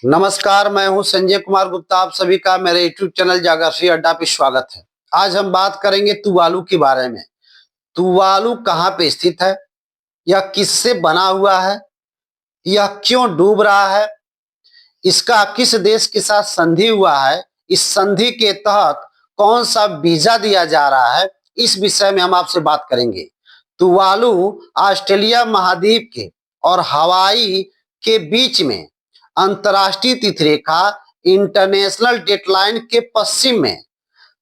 नमस्कार, मैं हूं संजय कुमार गुप्ता। आप सभी का मेरे यूट्यूब चैनल जागरश्री अड्डा पे स्वागत है। आज हम बात करेंगे तुवालू के बारे में। तुवालू कहाँ पे स्थित है, यह किससे बना हुआ है, यह क्यों डूब रहा है, इसका किस देश के साथ संधि हुआ है, इस संधि के तहत कौन सा वीजा दिया जा रहा है, इस विषय में हम आपसे बात करेंगे। तुवालू ऑस्ट्रेलिया महाद्वीप के और हवाई के बीच में अंतर्राष्ट्रीय तिथि रेखा इंटरनेशनल डेटलाइन के पश्चिम में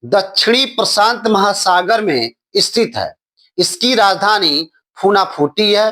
दक्षिणी प्रशांत महासागर में स्थित है। इसकी राजधानी फुनाफुटी है।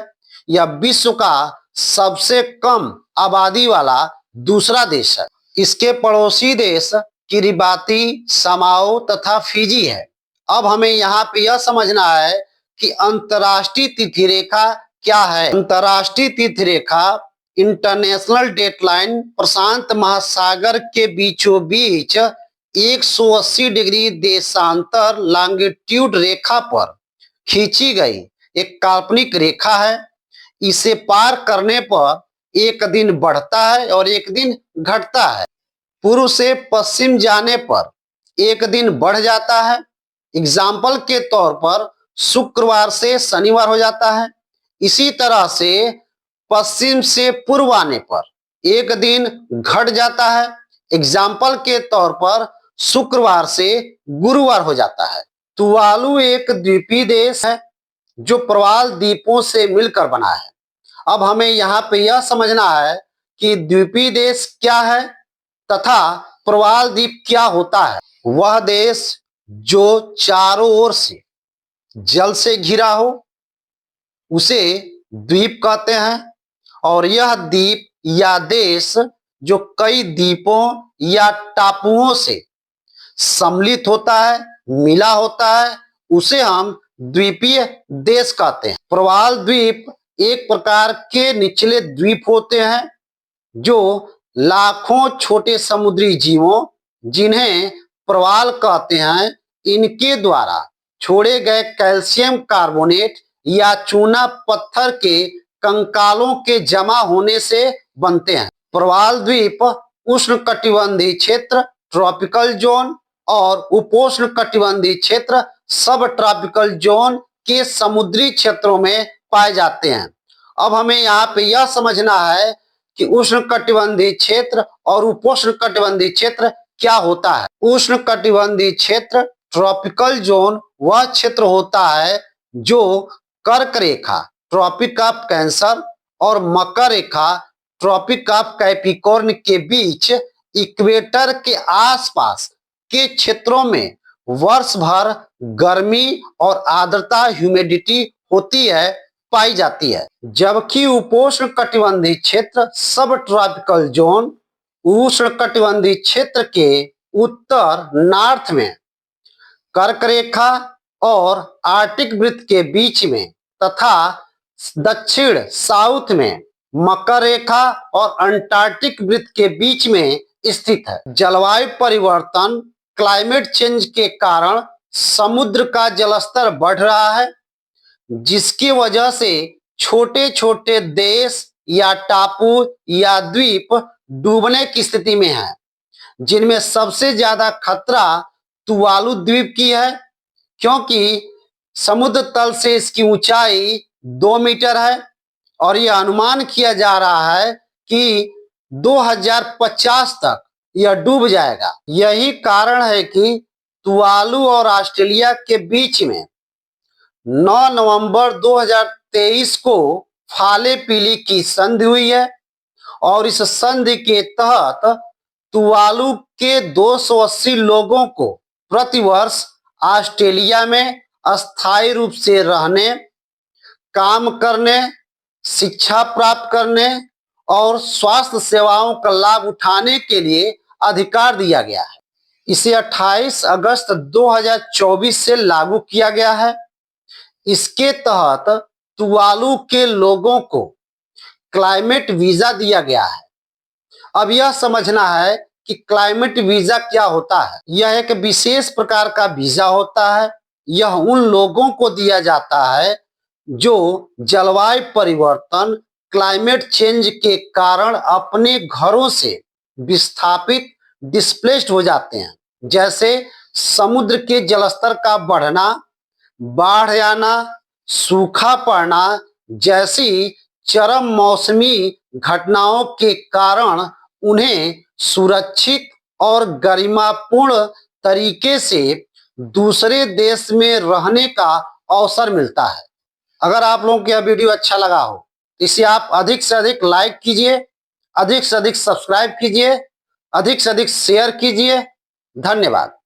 यह विश्व का सबसे कम आबादी वाला दूसरा देश है। इसके पड़ोसी देश किरिबाती, सामाओ तथा फिजी है। अब हमें यहाँ पे यह समझना है कि अंतर्राष्ट्रीय तिथि रेखा क्या है। अंतर्राष्ट्रीय तिथि रेखा इंटरनेशनल डेटलाइन प्रशांत महासागर के बीचों बीच 180 डिग्री देशांतर लॉन्गिट्यूड रेखा पर खींची गई एक काल्पनिक रेखा है। इसे पार करने पर एक दिन बढ़ता है और एक दिन घटता है। पूर्व से पश्चिम जाने पर एक दिन बढ़ जाता है। एग्जाम्पल के तौर पर शुक्रवार से शनिवार हो जाता है। इसी तरह से पश्चिम से पूर्व आने पर एक दिन घट जाता है। एग्जाम्पल के तौर पर शुक्रवार से गुरुवार हो जाता है। तुवालू एक द्वीपीय देश है जो प्रवाल द्वीपों से मिलकर बना है। अब हमें यहाँ पे यह समझना है कि द्वीपीय देश क्या है तथा प्रवाल द्वीप क्या होता है। वह देश जो चारों ओर से जल से घिरा हो उसे द्वीप कहते हैं, और यह द्वीप या देश जो कई द्वीपों या टापुओं से सम्मिलित होता है, मिला होता है, उसे हम द्वीपीय देश कहते हैं। प्रवाल द्वीप एक प्रकार के निचले द्वीप होते हैं जो लाखों छोटे समुद्री जीवों, जिन्हें प्रवाल कहते हैं, इनके द्वारा छोड़े गए कैल्शियम कार्बोनेट या चूना पत्थर के कंकालों के जमा होने से बनते हैं। प्रवाल द्वीप उष्णकटिबंधीय क्षेत्र ट्रॉपिकल जोन और उपोष्ण कटिबंधीय क्षेत्र सब ट्रॉपिकल जोन के समुद्री क्षेत्रों में पाए जाते हैं। अब हमें यहाँ पे यह समझना है कि उष्णकटिबंधीय क्षेत्र और उपोष्ण कटिबंधीय क्षेत्र क्या होता है। उष्णकटिबंधीय क्षेत्र ट्रॉपिकल जोन वह क्षेत्र होता है जो कर्क रेखा ट्रॉपिक ऑफ कैंसर और मकर रेखा ट्रॉपिक ऑफ कैप्रिकॉर्न के बीच इक्वेटर के आसपास के क्षेत्रों में वर्ष भर गर्मी और आर्द्रता ह्यूमिडिटी होती है, पाई जाती है। जबकि उपोष्ण कटिबंधीय क्षेत्र सब ट्रॉपिकल जोन उष्ण कटिबंधीय क्षेत्र के उत्तर नॉर्थ में कर्क रेखा और आर्टिक वृत्त के बीच में तथा दक्षिण साउथ में मकर रेखा और अंटार्कटिक वृत्त के बीच में स्थित है। जलवायु परिवर्तन क्लाइमेट चेंज के कारण समुद्र का जलस्तर बढ़ रहा है, जिसकी वजह से छोटे छोटे देश या टापू या द्वीप डूबने की स्थिति में है, जिनमें सबसे ज्यादा खतरा तुवालू द्वीप की है, क्योंकि समुद्र तल से इसकी ऊंचाई 2 मीटर है और यह अनुमान किया जा रहा है कि 2050 तक यह डूब जाएगा। यही कारण है कि तुवालू और ऑस्ट्रेलिया के बीच में 9 नवंबर 2023 को फाले पीली की संधि हुई है, और इस संधि के तहत तुवालू के 280 लोगों को प्रतिवर्ष ऑस्ट्रेलिया में अस्थायी रूप से रहने, काम करने, शिक्षा प्राप्त करने और स्वास्थ्य सेवाओं का लाभ उठाने के लिए अधिकार दिया गया है। इसे 28 अगस्त 2024 से लागू किया गया है। इसके तहत तुवालू के लोगों को क्लाइमेट वीजा दिया गया है। अब यह समझना है कि क्लाइमेट वीजा क्या होता है। यह एक विशेष प्रकार का वीजा होता है। यह उन लोगों को दिया जाता है जो जलवायु परिवर्तन क्लाइमेट चेंज के कारण अपने घरों से विस्थापित डिस्प्लेस्ड हो जाते हैं, जैसे समुद्र के जलस्तर का बढ़ना, बाढ़ आना, सूखा पड़ना जैसी चरम मौसमी घटनाओं के कारण उन्हें सुरक्षित और गरिमापूर्ण तरीके से दूसरे देश में रहने का अवसर मिलता है। अगर आप लोगों को यह वीडियो अच्छा लगा हो तो इसे आप अधिक से अधिक लाइक कीजिए, अधिक से अधिक सब्सक्राइब कीजिए, अधिक से अधिक शेयर कीजिए। धन्यवाद।